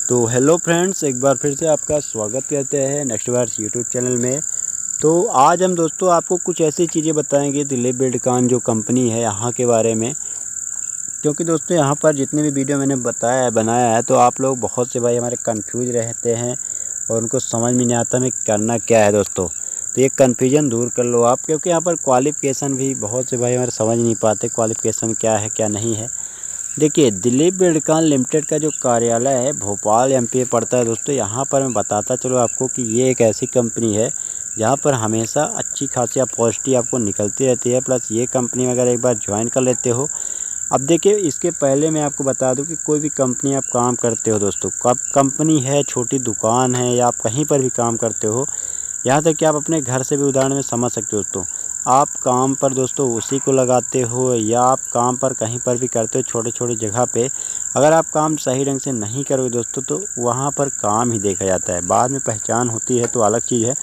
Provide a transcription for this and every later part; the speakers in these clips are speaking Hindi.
तो हेलो फ्रेंड्स, एक बार फिर से आपका स्वागत करते हैं नेक्स्ट बार्स यूट्यूब चैनल में। तो आज हम दोस्तों आपको कुछ ऐसी चीज़ें बताएंगे दिलीप बिल्डकॉन जो कंपनी है यहाँ के बारे में। क्योंकि दोस्तों यहाँ पर जितने भी वीडियो मैंने बनाया है तो आप लोग बहुत से भाई हमारे कंफ्यूज रहते हैं और उनको समझ में नहीं आता हमें करना क्या है दोस्तों। तो ये कन्फ्यूजन दूर कर लो आप, क्योंकि यहाँ पर क्वालिफ़िकेशन भी बहुत से भाई हमारे समझ नहीं पाते क्वालिफ़िकेशन क्या है क्या नहीं है। देखिए, दिलीप बिल्डकॉन लिमिटेड का जो कार्यालय है भोपाल एमपी में पड़ता है दोस्तों। यहाँ पर मैं बताता चलो आपको कि ये एक ऐसी कंपनी है जहाँ पर हमेशा अच्छी खासी अपॉर्चुनिटी आपको निकलती रहती है। प्लस ये कंपनी में अगर एक बार ज्वाइन कर लेते हो, अब देखिए इसके पहले मैं आपको बता दूं कि कोई भी कंपनी आप काम करते हो दोस्तों, कब कंपनी है, छोटी दुकान है या आप कहीं पर भी काम करते हो, यहाँ तक कि आप अपने घर से भी उदाहरण में समझ सकते हो दोस्तों। आप काम पर दोस्तों उसी को लगाते हो या आप काम पर कहीं पर भी करते हो छोटे छोटे जगह पे, अगर आप काम सही ढंग से नहीं करोगे दोस्तों तो वहाँ पर काम ही देखा जाता है। बाद में पहचान होती है तो अलग चीज़ है,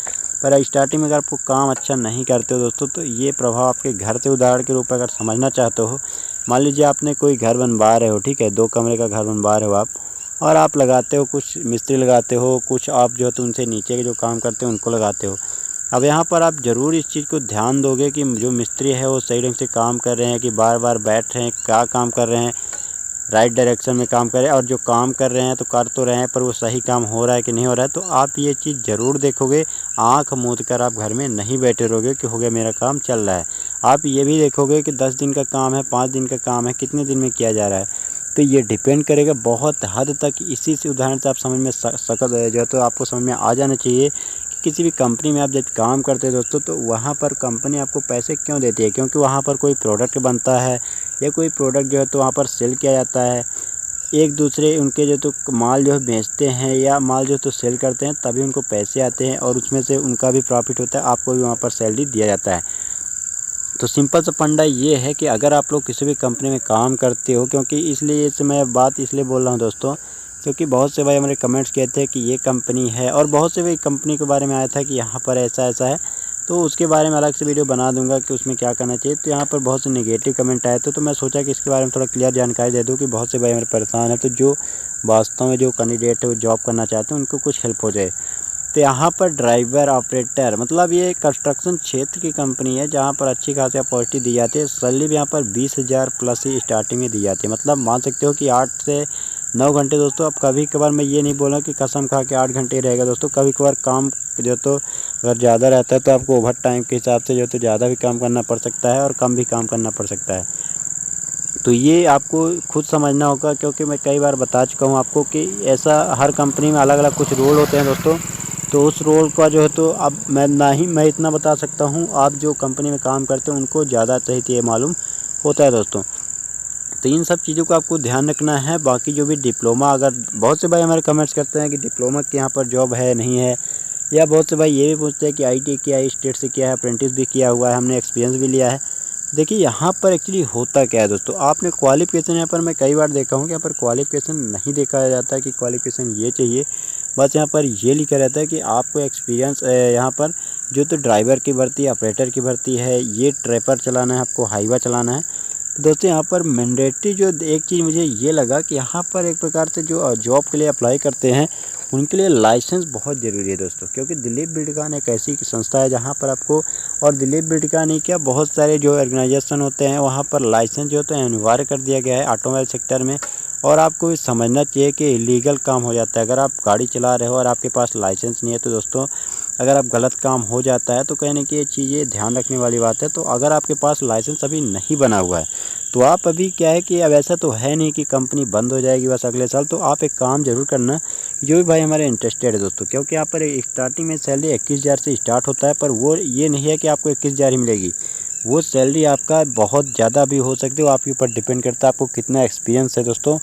पर स्टार्टिंग में अगर आपको काम अच्छा नहीं करते हो दोस्तों तो ये प्रभाव आपके घर से उदाहरण के रूप में अगर समझना चाहते हो, मान लीजिए आपने कोई घर बनवा रहे हो, ठीक है, 2 कमरे का घर बनवा रहे हो आप, और आप लगाते हो, कुछ मिस्त्री लगाते हो, कुछ आप जो है तो उनसे नीचे के जो काम करते हो उनको लगाते हो। अब यहाँ पर आप ज़रूर इस चीज़ को ध्यान दोगे कि जो मिस्त्री है वो सही ढंग से काम कर रहे हैं कि बार बार बैठ रहे हैं, क्या काम कर रहे हैं, राइट डायरेक्शन में काम कर रहे हैं, और जो काम कर रहे हैं तो कर तो रहे हैं पर वो सही काम हो रहा है कि नहीं हो रहा है। तो आप ये चीज़ ज़रूर देखोगे, आँख मूंद कर आप घर में नहीं बैठे रहोगे कि हो गया मेरा काम चल रहा है। आप ये भी देखोगे कि 10 दिन का काम है, 5 दिन का काम है, कितने दिन में किया जा रहा है। तो ये डिपेंड करेगा बहुत हद तक। इसी से उदाहरण से आप समझ में जो है तो आपको समझ में आ जाना चाहिए कि किसी भी कंपनी में आप जब काम करते हैं दोस्तों तो वहाँ पर कंपनी आपको पैसे क्यों देती है, क्योंकि वहाँ पर कोई प्रोडक्ट बनता है या कोई प्रोडक्ट जो है तो वहाँ पर सेल किया जाता है। एक दूसरे उनके जो तो माल जो है बेचते हैं या माल जो तो सेल करते हैं, तभी उनको पैसे आते हैं और उसमें से उनका भी प्रॉफिट होता है, आपको भी वहाँ पर सैलरी दिया जाता है। तो सिंपल सा फंडा ये है कि अगर आप लोग किसी भी कंपनी में काम करते हो, क्योंकि इसलिए इस मैं बात इसलिए बोल रहा हूँ दोस्तों, क्योंकि बहुत से भाई हमारे कमेंट्स कहते हैं कि ये कंपनी है, और बहुत से भाई कंपनी के बारे में आया था कि यहाँ पर ऐसा ऐसा है, तो उसके बारे में अलग से वीडियो बना दूंगा कि उसमें क्या करना चाहिए। तो यहाँ पर बहुत से नेगेटिव कमेंट आए थे, तो मैं सोचा कि इसके बारे में थोड़ा क्लियर जानकारी दे दूँ कि बहुत से भाई हमारे परेशान हैं, तो जो वास्तव में जो कैंडिडेट है वो जॉब करना चाहते हैं उनको कुछ हेल्प हो जाए। तो यहाँ पर ड्राइवर ऑपरेटर, मतलब ये कंस्ट्रक्शन क्षेत्र की कंपनी है जहाँ पर अच्छी खासी अपॉर्चुनिटी दी जाती है। सैलरी भी यहाँ पर 20,000 प्लस ही स्टार्टिंग में दी जाती है। मतलब मान सकते हो कि 8 से 9 घंटे दोस्तों। अब कभी कभार मैं ये नहीं बोल रहा कि कसम खा के 8 घंटे ही रहेगा दोस्तों, कभी कभार काम जो तो अगर ज़्यादा रहता है तो आपको ओवर टाइम के हिसाब से जो तो ज़्यादा भी काम करना पड़ सकता है और कम भी काम करना पड़ सकता है। तो ये आपको खुद समझना होगा, क्योंकि मैं कई बार बता चुका हूँ आपको कि ऐसा हर कंपनी में अलग अलग कुछ रोल होते हैं दोस्तों। तो उस रोल का जो है तो अब मैं इतना बता सकता हूँ, आप जो कंपनी में काम करते हैं उनको ज़्यादा सही ये मालूम होता है दोस्तों। तो इन सब चीज़ों का आपको ध्यान रखना है। बाकी जो भी डिप्लोमा, अगर बहुत से भाई हमारे कमेंट्स करते हैं कि डिप्लोमा के यहाँ पर जॉब है नहीं है, या बहुत से भाई ये भी पूछते हैं कि आईटी किया है, स्टेट से किया है, अप्रेंटिस भी किया हुआ है, हमने एक्सपीरियंस भी लिया है। देखिए यहाँ पर एक्चुअली होता क्या है दोस्तों, आपने क्वालिफ़िकेशन, यहाँ पर मैं कई बार देखा हूँ कि यहाँ पर क्वालिफ़िकेशन नहीं देखा जाता है कि क्वालिफ़िकेशन ये चाहिए। बस यहाँ पर ये लिखा रहता है कि आपको एक्सपीरियंस यहाँ पर जो तो ड्राइवर की भर्ती है, ऑपरेटर की भर्ती है, ये ट्रैपर चलाना है, आपको हाईवा चलाना है। तो दोस्तों यहाँ पर मैंडेटरी जो एक चीज़ मुझे ये लगा कि यहाँ पर एक प्रकार से जो जॉब के लिए अप्लाई करते हैं उनके लिए लाइसेंस बहुत ज़रूरी है दोस्तों। क्योंकि दिलीप बिल्डकॉन एक ऐसी संस्था है जहाँ पर आपको, और दिलीप बिल्डकॉन ही क्या, बहुत सारे जो ऑर्गेनाइजेशन होते हैं वहाँ पर लाइसेंस जो तो अनिवार्य कर दिया गया है ऑटोमोबाइल सेक्टर में। और आपको ये समझना चाहिए कि इलीगल काम हो जाता है अगर आप गाड़ी चला रहे हो और आपके पास लाइसेंस नहीं है। तो दोस्तों अगर आप गलत काम हो जाता है तो कहने की ये चीज़ें ध्यान रखने वाली बात है। तो अगर आपके पास लाइसेंस अभी नहीं बना हुआ है तो आप अभी क्या है कि अब ऐसा तो है नहीं कि कंपनी बंद हो जाएगी बस अगले साल, तो आप एक काम ज़रूर करना, जो भी भाई हमारे इंटरेस्टेड है दोस्तों। क्योंकि यहाँ पर स्टार्टिंग में सैलरी 21,000 से स्टार्ट होता है, पर वो ये नहीं है कि आपको 21,000 ही मिलेगी। वो सैलरी आपका बहुत ज़्यादा भी हो सकती है, वो आपके ऊपर डिपेंड करता है आपको कितना एक्सपीरियंस है दोस्तों,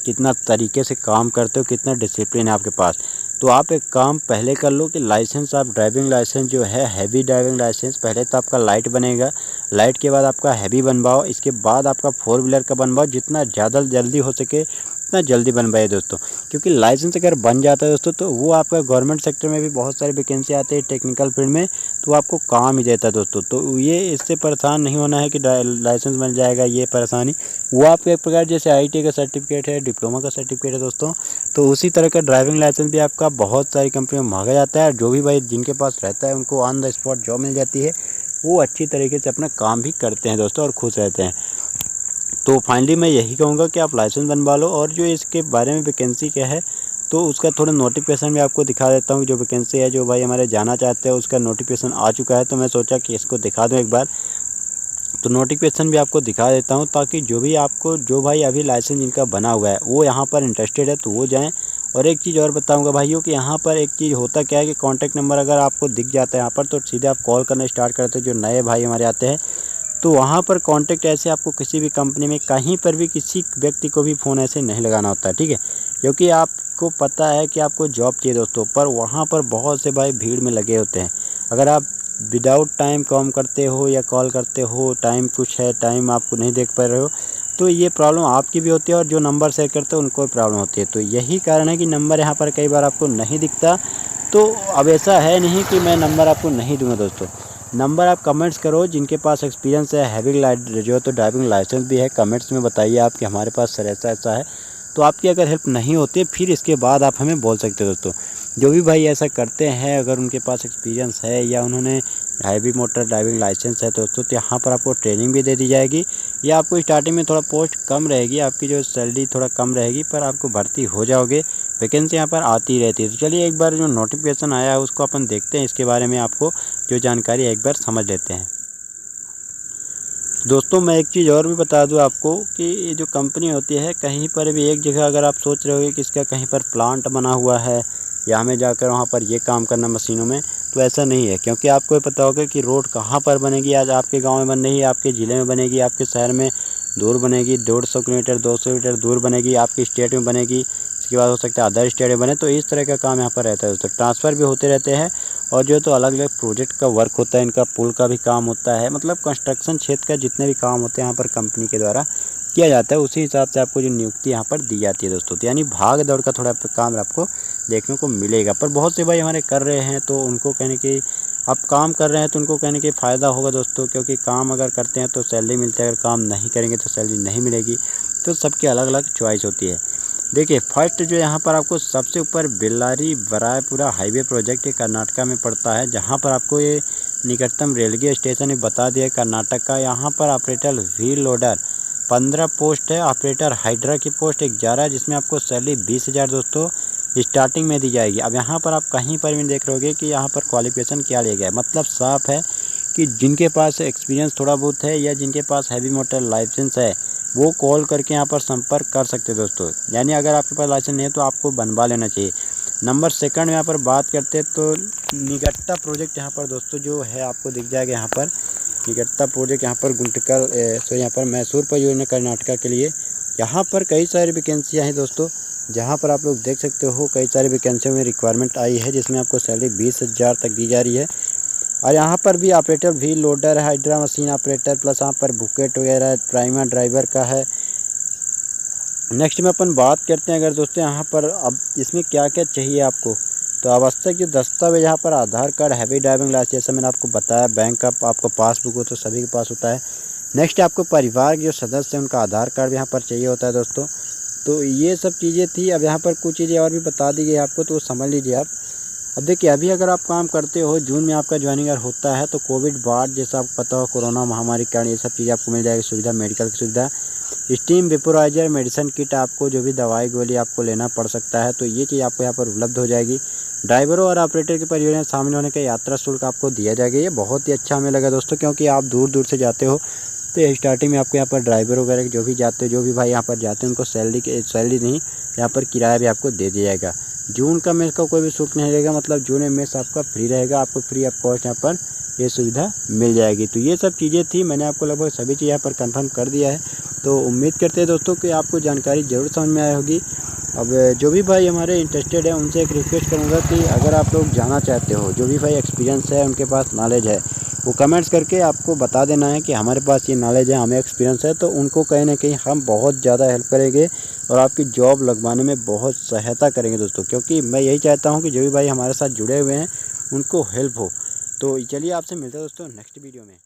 कितना तरीके से काम करते हो, कितना डिसिप्लिन है आपके पास। तो आप एक काम पहले कर लो कि लाइसेंस, आप ड्राइविंग लाइसेंस जो है हैवी ड्राइविंग लाइसेंस, पहले तो आपका लाइट बनेगा, लाइट के बाद आपका हैवी बनवाओ, इसके बाद आपका 4 व्हीलर का बनवाओ। जितना ज़्यादा जल्दी हो सके उतना जल्दी बनवाए दोस्तों। क्योंकि लाइसेंस अगर बन जाता है दोस्तों तो वो आपका गवर्नमेंट सेक्टर में भी बहुत सारी वैकेंसी आती है टेक्निकल फील्ड में, तो आपको काम ही देता है दोस्तों। तो ये इससे परेशान नहीं होना है कि लाइसेंस बन जाएगा, ये परेशानी वो आपका एक प्रकार जैसे IIT का सर्टिफिकेट है, डिप्लोमा का सर्टिफिकेट है दोस्तों, तो उसी तरह का ड्राइविंग लाइसेंस भी आपका बहुत सारी कंपनियों में मांगा जाता है। जो भी भाई जिनके पास रहता है उनको ऑन द स्पॉट जॉब मिल जाती है, वो अच्छी तरीके से अपना काम भी करते हैं दोस्तों और खुश रहते हैं। तो फाइनली मैं यही कहूँगा कि आप लाइसेंस बनवा लो। और जो इसके बारे में वैकेंसी क्या है तो उसका थोड़ा नोटिफिकेशन भी आपको दिखा देता हूँ। जो वैकेंसी है, जो भाई हमारे जाना चाहते हैं, उसका नोटिफिकेशन आ चुका है, तो मैं सोचा कि इसको दिखा दूँ एक बार। तो नोटिफिकेशन भी आपको दिखा देता हूँ, ताकि जो भाई अभी लाइसेंस जिनका बना हुआ है वो यहाँ पर इंटरेस्टेड है तो वो जाएँ। और एक चीज़ और बताऊँगा भाइयों कि यहाँ पर एक चीज़ होता क्या है कि कॉन्टैक्ट नंबर अगर आपको दिख जाता है यहाँ पर, तो सीधे आप कॉल करना स्टार्ट करते हो। जो नए भाई हमारे आते हैं तो वहाँ पर कॉन्टैक्ट ऐसे आपको किसी भी कंपनी में कहीं पर भी किसी व्यक्ति को भी फ़ोन ऐसे नहीं लगाना होता है, ठीक है। क्योंकि आपको पता है कि आपको जॉब चाहिए दोस्तों, पर वहाँ पर बहुत से भाई भीड़ में लगे होते हैं। अगर आप विदाउट टाइम काम करते हो या कॉल करते हो, टाइम कुछ है, टाइम आपको नहीं देख पा रहे हो, तो ये प्रॉब्लम आपकी भी होती है और जो नंबर शेयर करते हैं उनको भी प्रॉब्लम होती है। तो यही कारण है कि नंबर यहाँ पर कई बार आपको नहीं दिखता। तो अब ऐसा है नहीं कि मैं नंबर आपको नहीं दूँगा दोस्तों, नंबर आप कमेंट्स करो। जिनके पास एक्सपीरियंस है, हैवी जो तो ड्राइविंग लाइसेंस भी है, कमेंट्स में बताइए आप कि हमारे पास सर ऐसा ऐसा है। तो आपकी अगर हेल्प नहीं होती है फिर इसके बाद आप हमें बोल सकते हो दोस्तों। जो भी भाई ऐसा करते हैं, अगर उनके पास एक्सपीरियंस है या उन्होंने हैवी मोटर ड्राइविंग लाइसेंस है दोस्तों, तो यहाँ पर आपको ट्रेनिंग भी दे दी जाएगी। या आपको स्टार्टिंग में थोड़ा पोस्ट कम रहेगी, आपकी जो सैलरी थोड़ा कम रहेगी, पर आपको भर्ती हो जाओगे। वैकेंसी यहाँ पर आती रहती है। तो चलिए एक बार जो नोटिफिकेशन आया है उसको अपन देखते हैं, इसके बारे में आपको जो जानकारी है एक बार समझ लेते हैं। दोस्तों मैं एक चीज़ और भी बता दूं आपको कि ये जो कंपनी होती है, कहीं पर भी एक जगह अगर आप सोच रहे हो कि इसका कहीं पर प्लांट बना हुआ है या हमें जाकर वहाँ पर ये काम करना मशीनों में, तो ऐसा नहीं है। क्योंकि आपको ये पता होगा कि रोड कहाँ पर बनेगी। आज आपके गांव में बन रही है, आपके ज़िले में बनेगी, आपके शहर में दूर बनेगी, 150 किलोमीटर 200 मीटर दूर बनेगी, आपकी स्टेट में बनेगी, इसके बाद हो सकता है अदर स्टेट में बने। तो इस तरह का काम यहाँ पर रहता है दोस्तों। ट्रांसफ़र भी होते रहते हैं और जो तो अलग अलग प्रोजेक्ट का वर्क होता है, इनका पुल का भी काम होता है, मतलब कंस्ट्रक्शन क्षेत्र का जितने भी काम होते हैं यहाँ पर कंपनी के द्वारा किया जाता है, उसी हिसाब से आपको जो नियुक्ति यहाँ पर दी जाती है दोस्तों। तो यानी भाग दौड़ का थोड़ा काम आपको देखने को मिलेगा। पर बहुत से भाई हमारे कर रहे हैं तो उनको कहने की, आप काम कर रहे हैं तो उनको कहने की फ़ायदा होगा दोस्तों। क्योंकि काम अगर करते हैं तो सैलरी मिलती है, अगर काम नहीं करेंगे तो सैलरी नहीं मिलेगी। तो सबकी अलग अलग चॉइस होती है। देखिए फर्स्ट जो यहाँ पर आपको सबसे ऊपर बेल्लारी वरायपुरा हाईवे प्रोजेक्ट ये कर्नाटका में पड़ता है, जहाँ पर आपको ये निकटतम रेलवे स्टेशन बता दिया कर्नाटक का। यहाँ पर ऑपरेटर व्हील लोडर 15 पोस्ट है, ऑपरेटर हाइड्रा की पोस्ट 11 है, जिसमें आपको सैलरी 20,000 दोस्तों स्टार्टिंग में दी जाएगी। अब यहाँ पर आप कहीं पर भी देख रहोगे कि यहाँ पर क्वालिफिकेशन क्या लिया गया है। मतलब साफ है कि जिनके पास एक्सपीरियंस थोड़ा बहुत है या जिनके पास हैवी मोटर लाइसेंस है, वो कॉल करके यहाँ पर संपर्क कर सकते हैं दोस्तों। यानी अगर आपके पास लाइसेंस नहीं है तो आपको बनवा लेना चाहिए। नंबर सेकंड में यहाँ पर बात करते हैं तो निकटता प्रोजेक्ट यहाँ पर दोस्तों जो है आपको दिख जाएगा। यहाँ पर निकटता प्रोजेक्ट यहाँ पर गुंटकल यहाँ पर मैसूर परियोजना कर्नाटका के लिए, यहाँ पर कई सारी वैकेंसियाँ हैं दोस्तों, जहाँ पर आप लोग देख सकते हो कई सारी वैकेंसियों में रिक्वायरमेंट आई है, जिसमें आपको सैलरी 20,000 तक दी जा रही है। और यहाँ पर भी ऑपरेटर व्हील लोडर है, हाइड्रा मशीन ऑपरेटर, प्लस यहाँ पर बुकेट वगैरह प्राइमर ड्राइवर का है। नेक्स्ट में अपन बात करते हैं अगर दोस्तों यहाँ पर अब इसमें क्या क्या चाहिए आपको, तो आवश्यक जो दस्तावेज यहाँ पर आधार कार्ड, हैवी ड्राइविंग लाइसेंस, जैसा मैंने आपको बताया, बैंक का आपको पासबुक हो तो सभी के पास होता है। नेक्स्ट आपको परिवार के जो सदस्य हैं उनका आधार कार्ड भी यहाँ पर चाहिए होता है दोस्तों। तो ये सब चीज़ें थी। अब यहाँ पर कुछ चीज़ें और भी बता दी गई आपको, तो समझ लीजिए आप। अब देखिए अभी अगर आप काम करते हो, जून में आपका ज्वाइनिंग अगर होता है तो कोविड बाद जैसा आपको पता हो कोरोना महामारी के कारण ये सब चीज़ें आपको मिल जाएगी सुविधा, मेडिकल की सुविधा, स्टीम वेपोराइजर, मेडिसिन किट, आपको जो भी दवाई गोली आपको लेना पड़ सकता है तो ये चीज़ आपको यहाँ पर उपलब्ध हो जाएगी। ड्राइवरों और ऑपरेटर की परियोजना शामिल होने का यात्रा शुल्क आपको दिया जाएगा। ये बहुत ही अच्छा हमें लगा दोस्तों, क्योंकि आप दूर दूर से जाते हो तो स्टार्टिंग में आपको यहाँ पर ड्राइवर वगैरह जो भी जाते हो, जो भी भाई यहाँ पर जाते हैं उनको सैलरी नहीं, यहाँ पर किराया भी आपको दे दिया जाएगा। जून का मेस का कोई भी शुल्क नहीं रहेगा, मतलब जून में मेस आपका फ्री रहेगा, आपको फ्री ऑफ कॉस्ट यहाँ पर ये सुविधा मिल जाएगी। तो ये सब चीज़ें थी, मैंने आपको लगभग सभी चीज़ यहाँ पर कंफर्म कर दिया है। तो उम्मीद करते हैं दोस्तों कि आपको जानकारी ज़रूर समझ में आई होगी। अब जो भी भाई हमारे इंटरेस्टेड है उनसे एक रिक्वेस्ट करूँगा कि अगर आप लोग जाना चाहते हो, जो भी भाई एक्सपीरियंस है, उनके पास नॉलेज है, वो कमेंट्स करके आपको बता देना है कि हमारे पास ये नॉलेज है, हमें एक्सपीरियंस है। तो उनको कहीं ना कहीं हम बहुत ज़्यादा हेल्प करेंगे और आपकी जॉब लगवाने में बहुत सहायता करेंगे दोस्तों। क्योंकि मैं यही चाहता हूँ कि जो भी भाई हमारे साथ जुड़े हुए हैं उनको हेल्प हो। तो चलिए आपसे मिलते हैं दोस्तों नेक्स्ट वीडियो में।